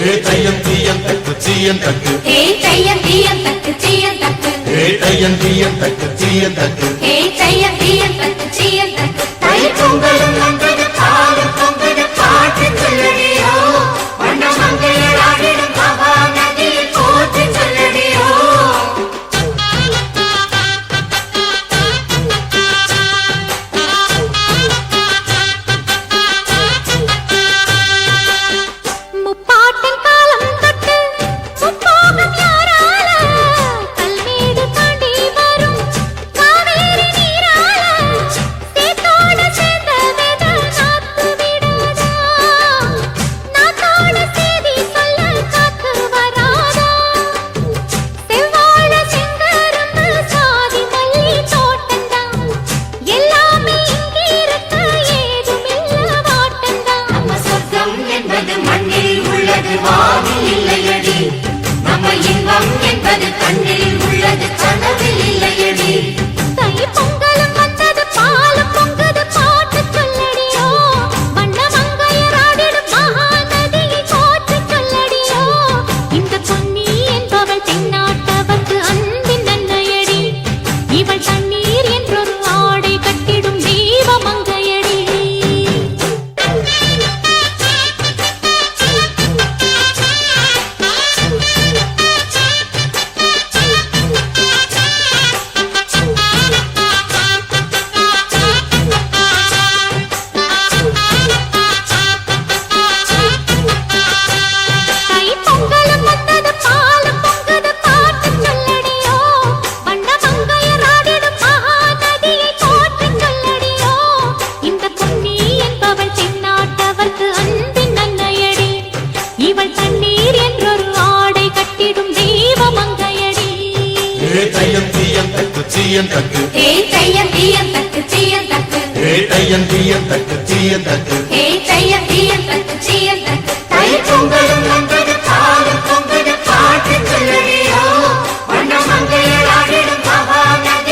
தையம் தீயம் தக்கு சீயம் தக்கு தையம் தீயம் தக்கு சீயம் தக்கு தையம் தீயம் தக்கு சீயம் தக்கு தையம் தீயம் தக்கு சீயம் தக்கு தை பொங்கலும் வந்தது பாலும் பொங்கது பாட்டு சொல்லடியோ வண்ண மங்கையர் ஆடிடும் மகா நதியில் போற்றி சொல்லடியோ தையம் தீயம் தக்கு சீயம் தக்கு தையம் தீயம் தக்கு சீயம் தக்கு தையம் தீயம் தக்கு சீயம் தக்கு தையம் தீயம் தக்கு சீயம் தக்கு தை பொங்கலும்